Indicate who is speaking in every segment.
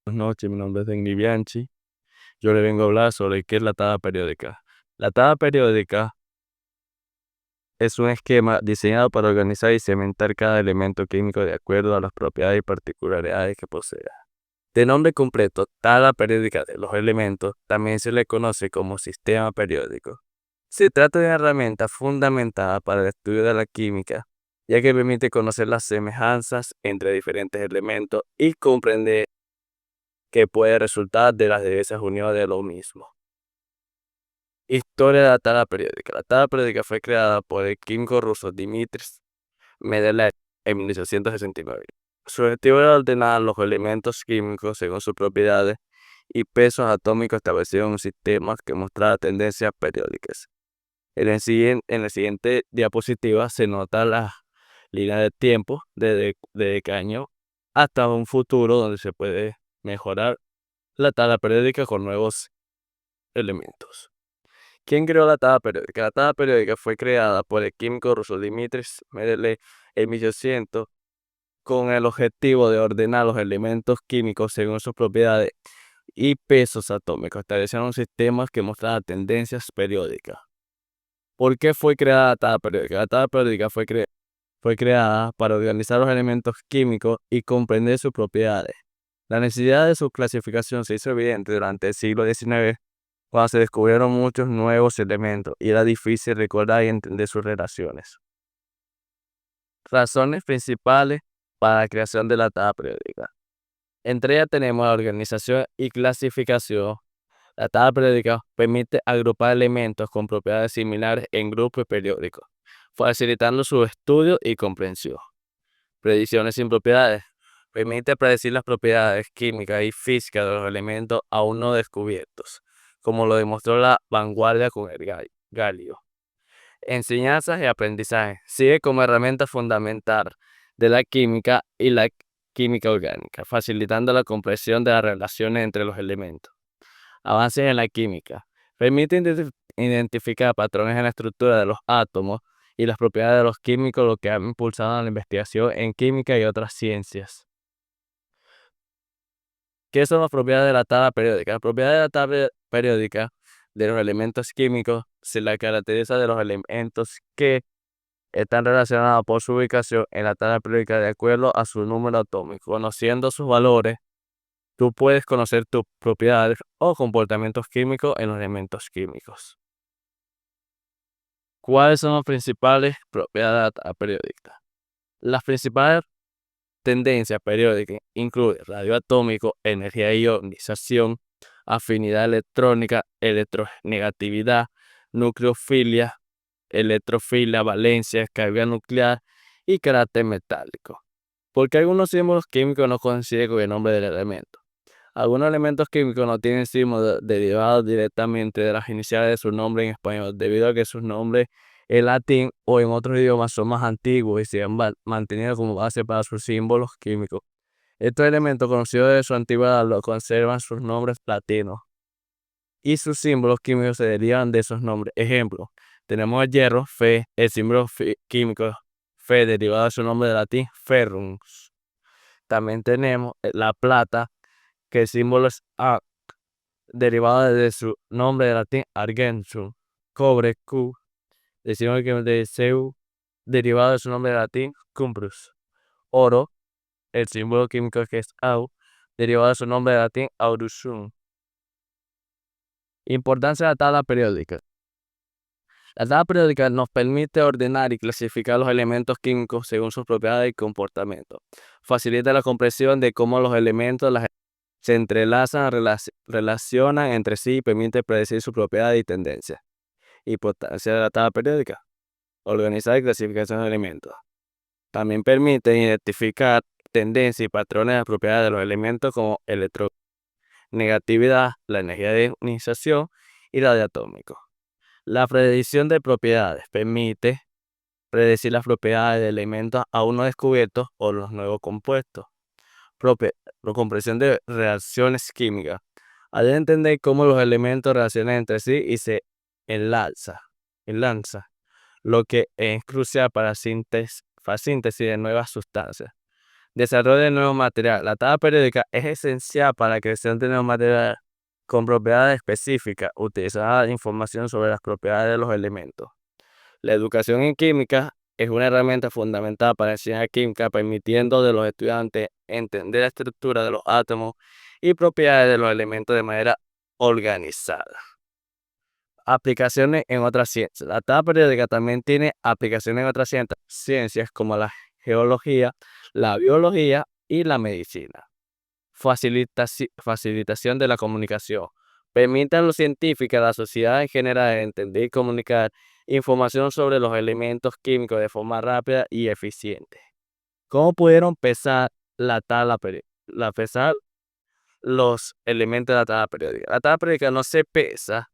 Speaker 1: Buenas noches, mi nombre es Denny Bianchi. Yo le vengo a hablar sobre qué es la tabla periódica. La tabla periódica es un esquema diseñado para organizar y segmentar cada elemento químico de acuerdo a las propiedades y particularidades que posea. De nombre completo, tabla periódica de los elementos, también se le conoce como sistema periódico. Se trata de una herramienta fundamental para el estudio de la química, ya que permite conocer las semejanzas entre diferentes elementos y comprender que puede resultar de las diversas uniones de lo mismo. Historia de la tabla periódica. La tabla periódica fue creada por el químico ruso Dmitri Mendeleev en 1869. Su objetivo era ordenar los elementos químicos según sus propiedades y pesos atómicos establecidos en un sistema que mostraba tendencias periódicas. En la siguiente diapositiva se nota la línea de tiempo de año hasta un futuro donde se puede mejorar la tabla periódica con nuevos elementos. ¿Quién creó la tabla periódica? La tabla periódica fue creada por el químico ruso Dmitri Mendeleev en 1800 con el objetivo de ordenar los elementos químicos según sus propiedades y pesos atómicos, estableciendo un sistema que mostraba tendencias periódicas. ¿Por qué fue creada la tabla periódica? La tabla periódica fue creada para organizar los elementos químicos y comprender sus propiedades. La necesidad de su clasificación se hizo evidente durante el siglo XIX, cuando se descubrieron muchos nuevos elementos y era difícil recordar y entender sus relaciones. Razones principales para la creación de la tabla periódica. Entre ellas tenemos la organización y clasificación. La tabla periódica permite agrupar elementos con propiedades similares en grupos periódicos, facilitando su estudio y comprensión. Predicciones sin propiedades. Permite predecir las propiedades químicas y físicas de los elementos aún no descubiertos, como lo demostró la vanguardia con el galio. Enseñanzas y aprendizaje. Sigue como herramienta fundamental de la química y la química orgánica, facilitando la comprensión de las relaciones entre los elementos. Avances en la química. Permite identificar patrones en la estructura de los átomos y las propiedades de los químicos, lo que ha impulsado la investigación en química y otras ciencias. ¿Qué son las propiedades de la tabla periódica? Las propiedades de la tabla periódica de los elementos químicos se la caracteriza de los elementos que están relacionados por su ubicación en la tabla periódica de acuerdo a su número atómico. Conociendo sus valores, tú puedes conocer tus propiedades o comportamientos químicos en los elementos químicos. ¿Cuáles son las principales propiedades de la tabla periódica? Las principales tendencias periódicas incluyen radio atómico, energía de ionización, afinidad electrónica, electronegatividad, nucleofilia, electrofilia, valencia, carga nuclear y carácter metálico. Porque algunos símbolos químicos no coinciden con el nombre del elemento. Algunos elementos químicos no tienen símbolos derivados directamente de las iniciales de su nombre en español, debido a que sus nombres en latín o en otros idiomas son más antiguos y se han mantenido como base para sus símbolos químicos. Estos elementos, conocidos de su antigüedad, lo conservan sus nombres latinos y sus símbolos químicos se derivan de esos nombres. Ejemplo, tenemos el hierro, Fe, el símbolo químico Fe derivado de su nombre de latín, ferrum. También tenemos la plata, que el símbolo es A, derivado de su nombre de latín argentum. Cobre, Q, el símbolo químico de Cu, derivado de su nombre de latín cumbrus. Oro, el símbolo químico que es Au, derivado de su nombre de latín aurusum. Importancia de la tabla periódica. La tabla periódica nos permite ordenar y clasificar los elementos químicos según sus propiedades y comportamiento. Facilita la comprensión de cómo los elementos se entrelazan, relacionan entre sí y permite predecir su propiedad y tendencia. Importancia de la tabla periódica. Organizar y clasificación de elementos. También permite identificar tendencias y patrones de las propiedades de los elementos como electronegatividad, la energía de ionización y radioatómico. La predicción de propiedades permite predecir las propiedades de elementos aún no descubiertos o los nuevos compuestos. La comprensión de reacciones químicas. Hay que entender cómo los elementos reaccionan entre sí y se enlaza, lo que es crucial para síntesis de nuevas sustancias. Desarrollo de nuevos materiales. La tabla periódica es esencial para la creación de nuevos materiales con propiedades específicas, utilizando información sobre las propiedades de los elementos. La educación en química es una herramienta fundamental para enseñar química, permitiendo a los estudiantes entender la estructura de los átomos y propiedades de los elementos de manera organizada. Aplicaciones en otras ciencias. La tabla periódica también tiene aplicaciones en otras ciencias como la geología, la biología y la medicina. Facilitación de la comunicación. Permite a los científicos y a la sociedad en general entender y comunicar información sobre los elementos químicos de forma rápida y eficiente. ¿Cómo pudieron pesar la tabla periódica? Pesar los elementos de la tabla periódica. La tabla periódica no se pesa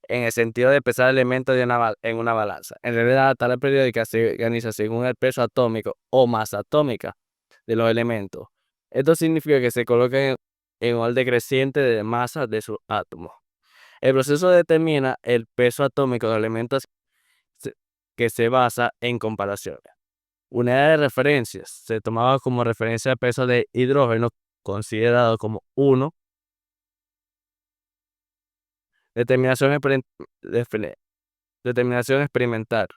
Speaker 1: en el sentido de pesar elementos en una balanza. En realidad, la tabla periódica se organiza según el peso atómico o masa atómica de los elementos. Esto significa que se colocan en orden creciente de masa de sus átomos. El proceso determina el peso atómico de elementos que se basa en comparaciones. Unidad de referencia. Se tomaba como referencia el peso de hidrógeno, considerado como 1. Determinación experimental.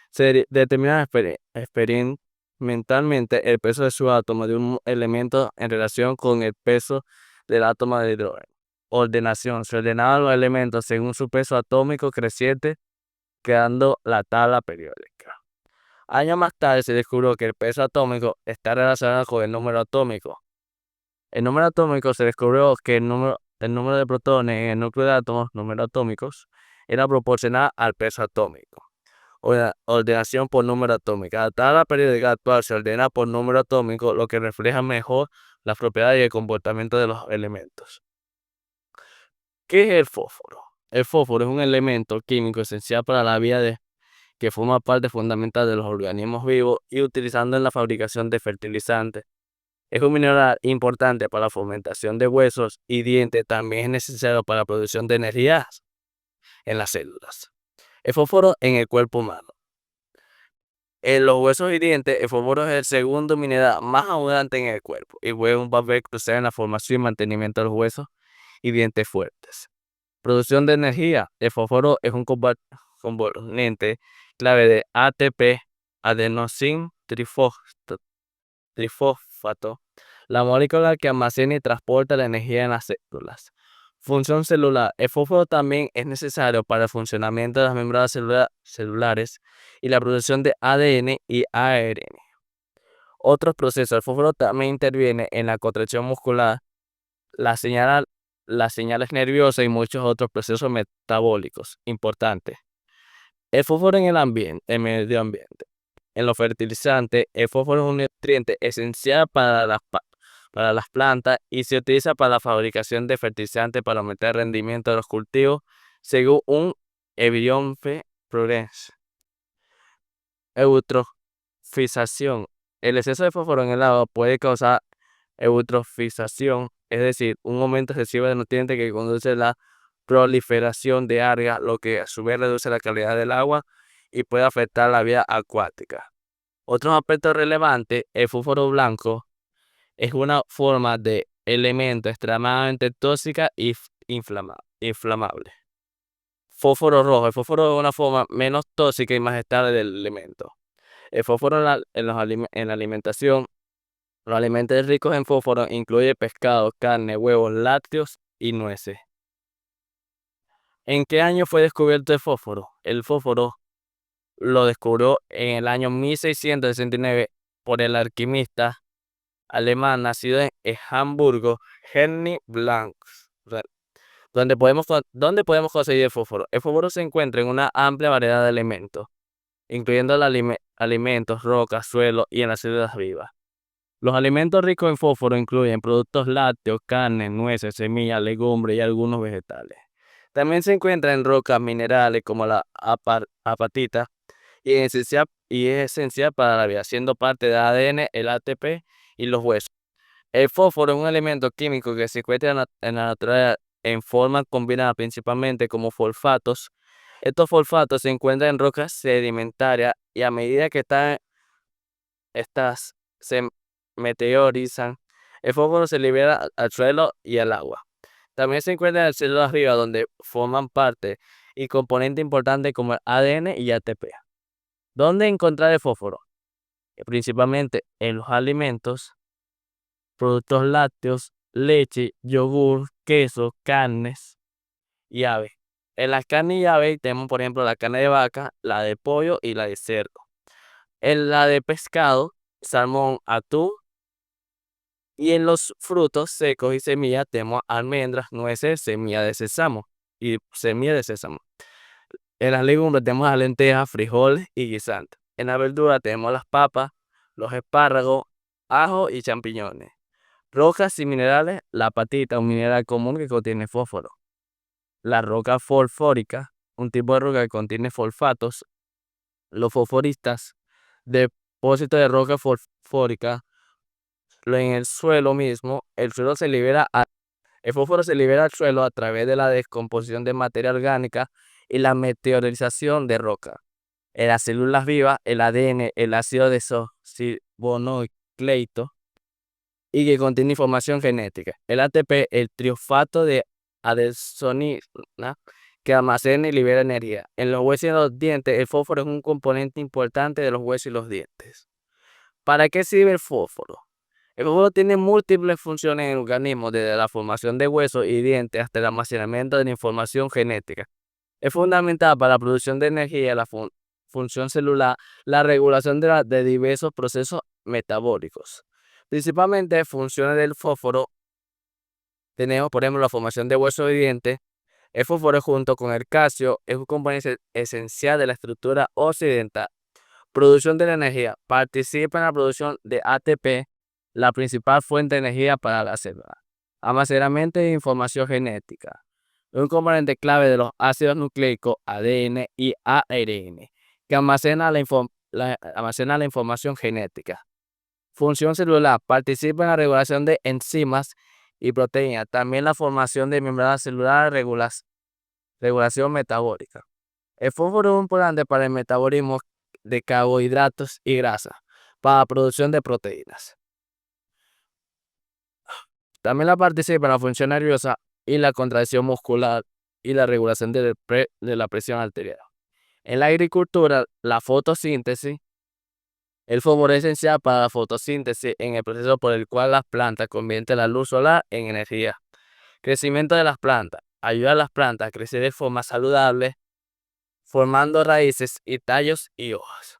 Speaker 1: Se determina experimentalmente el peso de su átomo de un elemento en relación con el peso del átomo de hidrógeno. Ordenación. Se ordenaban los elementos según su peso atómico creciente, creando la tabla periódica. Años más tarde se descubrió que el peso atómico está relacionado con el número atómico. El número atómico se descubrió que el número de protones en el núcleo de átomos, número atómicos, era proporcional al peso atómico. Ordenación por número atómico. La tabla periódica actual se ordena por número atómico, lo que refleja mejor las propiedades y el comportamiento de los elementos. ¿Qué es el fósforo? El fósforo es un elemento químico esencial para la vida que forma parte fundamental de los organismos vivos y utilizando en la fabricación de fertilizantes. Es un mineral importante para la fomentación de huesos y dientes, también es necesario para la producción de energía en las células. El fósforo en el cuerpo humano. En los huesos y dientes, el fósforo es el segundo mineral más abundante en el cuerpo y juega un papel crucial en la formación y mantenimiento de los huesos y dientes fuertes. Producción de energía. El fósforo es un componente clave de ATP, adenosín trifosfato, la molécula que almacena y transporta la energía en las células. Función celular. El fósforo también es necesario para el funcionamiento de las membranas celulares y la producción de ADN y ARN. Otros procesos. El fósforo también interviene en la contracción muscular, las señales nerviosas y muchos otros procesos metabólicos importantes. El fósforo en el medio ambiente. En los fertilizantes, el fósforo es un nutriente esencial para las plantas y se utiliza para la fabricación de fertilizantes para aumentar el rendimiento de los cultivos, según un Evironfe Progress. Eutrofización. El exceso de fósforo en el agua puede causar eutrofización, es decir, un aumento excesivo de nutrientes que conduce a la proliferación de algas, lo que a su vez reduce la calidad del agua y puede afectar la vida acuática. Otros aspectos relevantes, el fósforo blanco es una forma de elemento extremadamente tóxica y inflamable. Fósforo rojo. El fósforo es una forma menos tóxica y más estable del elemento. El fósforo en la alimentación. Los alimentos ricos en fósforo incluyen pescado, carne, huevos, lácteos y nueces. ¿En qué año fue descubierto el fósforo? El fósforo lo descubrió en el año 1669 por el alquimista alemán nacido en Hamburgo, Henry Blanck. ¿Dónde podemos conseguir el fósforo? El fósforo se encuentra en una amplia variedad de elementos, incluyendo alimentos, rocas, suelo y en las células vivas. Los alimentos ricos en fósforo incluyen productos lácteos, carne, nueces, semillas, legumbres y algunos vegetales. También se encuentra en rocas minerales como la apatita y es esencial para la vida, siendo parte del ADN, el ATP y los huesos. El fósforo es un elemento químico que se encuentra en la naturaleza en forma combinada principalmente como fosfatos. Estos fosfatos se encuentran en rocas sedimentarias y a medida que estas se meteorizan, el fósforo se libera al suelo y al agua. También se encuentra en el cielo de arriba, donde forman parte y componente importante como el ADN y ATP. ¿Dónde encontrar el fósforo? Principalmente en los alimentos, productos lácteos, leche, yogur, queso, carnes y aves. En las carnes y aves tenemos, por ejemplo, la carne de vaca, la de pollo y la de cerdo. En la de pescado, salmón, atún. Y en los frutos secos y semillas tenemos almendras, nueces, semilla de sésamo y semilla de sésamo. En las legumbres tenemos las lentejas, frijoles y guisantes. En la verdura tenemos las papas, los espárragos, ajo y champiñones. Rocas y minerales, la apatita, un mineral común que contiene fósforo. La roca fosfórica, un tipo de roca que contiene fosfatos. Los fosforistas, depósito de roca fosfórica. En el suelo mismo, el fósforo se libera al suelo a través de la descomposición de materia orgánica y la meteorización de roca. En las células vivas, el ADN, el ácido desoxirribonucleico y que contiene información genética. El ATP, el triosfato de adenosina, que almacena y libera energía. En los huesos y los dientes, el fósforo es un componente importante de los huesos y los dientes. ¿Para qué sirve el fósforo? El fósforo tiene múltiples funciones en el organismo, desde la formación de huesos y dientes hasta el almacenamiento de la información genética. Es fundamental para la producción de energía, la función celular, la regulación de diversos procesos metabólicos. Principalmente funciones del fósforo tenemos, por ejemplo, la formación de huesos y dientes. El fósforo junto con el calcio es un componente esencial de la estructura occidental. Producción de la energía. Participa en la producción de ATP, la principal fuente de energía para la célula. Almacenamiento de información genética. Un componente clave de los ácidos nucleicos ADN y ARN, que almacena la información genética. Función celular. Participa en la regulación de enzimas y proteínas. También la formación de membranas celulares, regulación metabólica. El fósforo es importante para el metabolismo de carbohidratos y grasas, para la producción de proteínas. También la participa en la función nerviosa y la contracción muscular y la regulación de la presión arterial. En la agricultura, la fotosíntesis, el fósforo es esencial para la fotosíntesis en el proceso por el cual las plantas convierten la luz solar en energía. Crecimiento de las plantas. Ayuda a las plantas a crecer de forma saludable, formando raíces y tallos y hojas.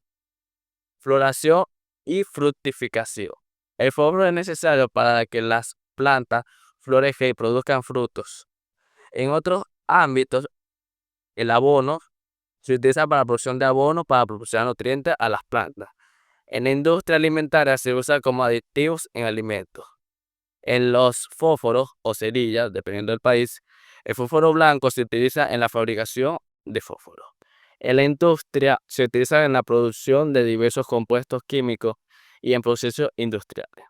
Speaker 1: Floración y fructificación. El fósforo es necesario para que las plantas florezcan y produzcan frutos. En otros ámbitos, el abono se utiliza para la producción de abono para proporcionar nutrientes a las plantas. En la industria alimentaria se usa como aditivos en alimentos. En los fósforos o cerillas, dependiendo del país, el fósforo blanco se utiliza en la fabricación de fósforo. En la industria se utiliza en la producción de diversos compuestos químicos y en procesos industriales.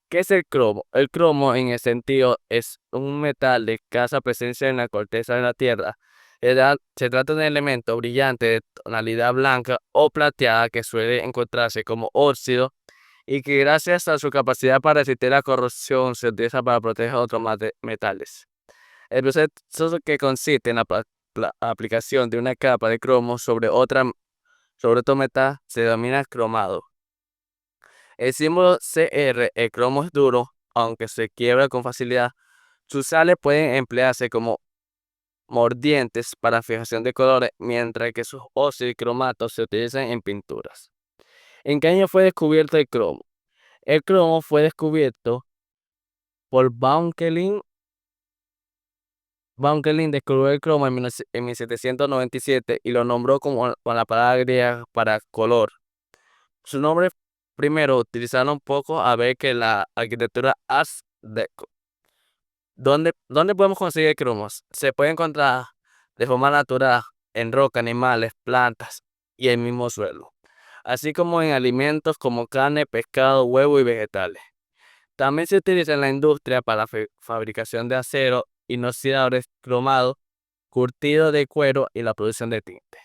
Speaker 1: ¿Qué es el cromo? El cromo, en el sentido, es un metal de escasa presencia en la corteza de la Tierra. Se trata de un elemento brillante de tonalidad blanca o plateada que suele encontrarse como óxido y que gracias a su capacidad para resistir la corrosión se utiliza para proteger otros metales. El proceso que consiste en la aplicación de una capa de cromo sobre otro metal se denomina cromado. El símbolo Cr, el cromo es duro, aunque se quiebra con facilidad. Sus sales pueden emplearse como mordientes para fijación de colores, mientras que sus óxidos y cromatos se utilizan en pinturas. ¿En qué año fue descubierto el cromo? El cromo fue descubierto por Bauquelin. Bauquelin descubrió el cromo en 1797 y lo nombró con la palabra griega para color. Su nombre primero utilizaron un poco a ver que la arquitectura Art Deco. ¿Dónde podemos conseguir cromos? Se puede encontrar de forma natural en roca, animales, plantas y el mismo suelo, así como en alimentos como carne, pescado, huevo y vegetales. También se utiliza en la industria para la fabricación de acero, inoxidadores cromados, curtido de cuero y la producción de tinte.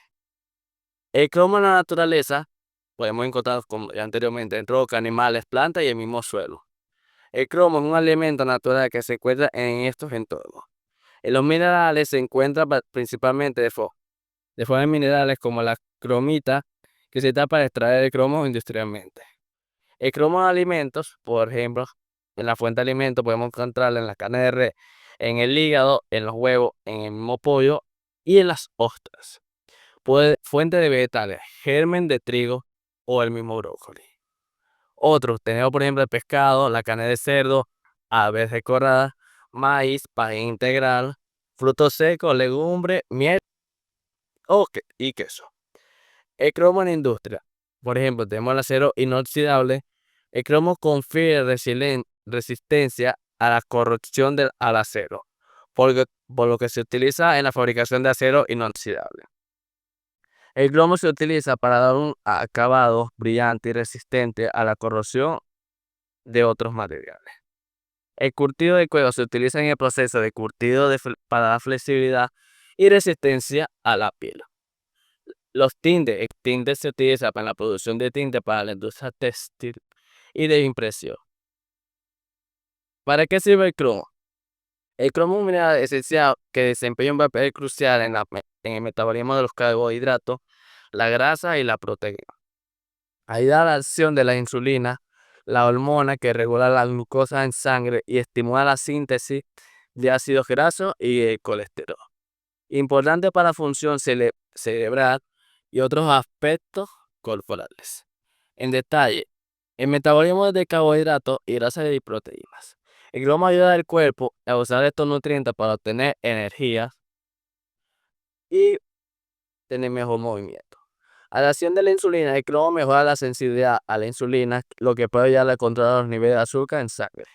Speaker 1: El cromo en la naturaleza podemos encontrar, como ya anteriormente, en rocas, animales, plantas y el mismo suelo. El cromo es un elemento natural que se encuentra en estos entornos. En los minerales se encuentra principalmente de formas minerales como la cromita, que se da para extraer el cromo industrialmente. El cromo en alimentos, por ejemplo, en la fuente de alimentos podemos encontrarla en la carne de res, en el hígado, en los huevos, en el mismo pollo y en las ostras. Fuente de vegetales, germen de trigo o el mismo brócoli. Otros tenemos, por ejemplo, el pescado, la carne de cerdo, aves decoradas, maíz, pan integral, frutos secos, legumbres, miel y queso. El cromo en la industria. Por ejemplo, tenemos el acero inoxidable. El cromo confiere resistencia a la corrosión al acero, por lo que se utiliza en la fabricación de acero inoxidable. El cromo se utiliza para dar un acabado brillante y resistente a la corrosión de otros materiales. El curtido de cuero se utiliza en el proceso de curtido para dar flexibilidad y resistencia a la piel. Los tintes. El tinte se utiliza para la producción de tinte para la industria textil y de impresión. ¿Para qué sirve el cromo? El cromo es un mineral esencial que desempeña un papel crucial en el metabolismo de los carbohidratos, la grasa y la proteína. Ayuda a la acción de la insulina, la hormona que regula la glucosa en sangre y estimula la síntesis de ácidos grasos y el colesterol. Importante para la función cerebral y otros aspectos corporales. En detalle, el metabolismo de carbohidratos y grasas y proteínas. El cromo ayuda al cuerpo a usar estos nutrientes para obtener energía y tener mejor movimiento. A la acción de la insulina, el cromo mejora la sensibilidad a la insulina, lo que puede ayudar a controlar los niveles de azúcar en sangre.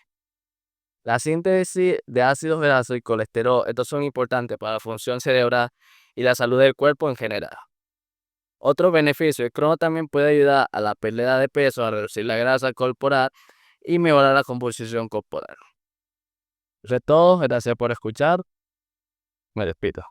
Speaker 1: La síntesis de ácidos grasos y colesterol, estos son importantes para la función cerebral y la salud del cuerpo en general. Otro beneficio, el cromo también puede ayudar a la pérdida de peso, a reducir la grasa corporal y mejorar la composición corporal. Eso es todo, gracias por escuchar, me despido.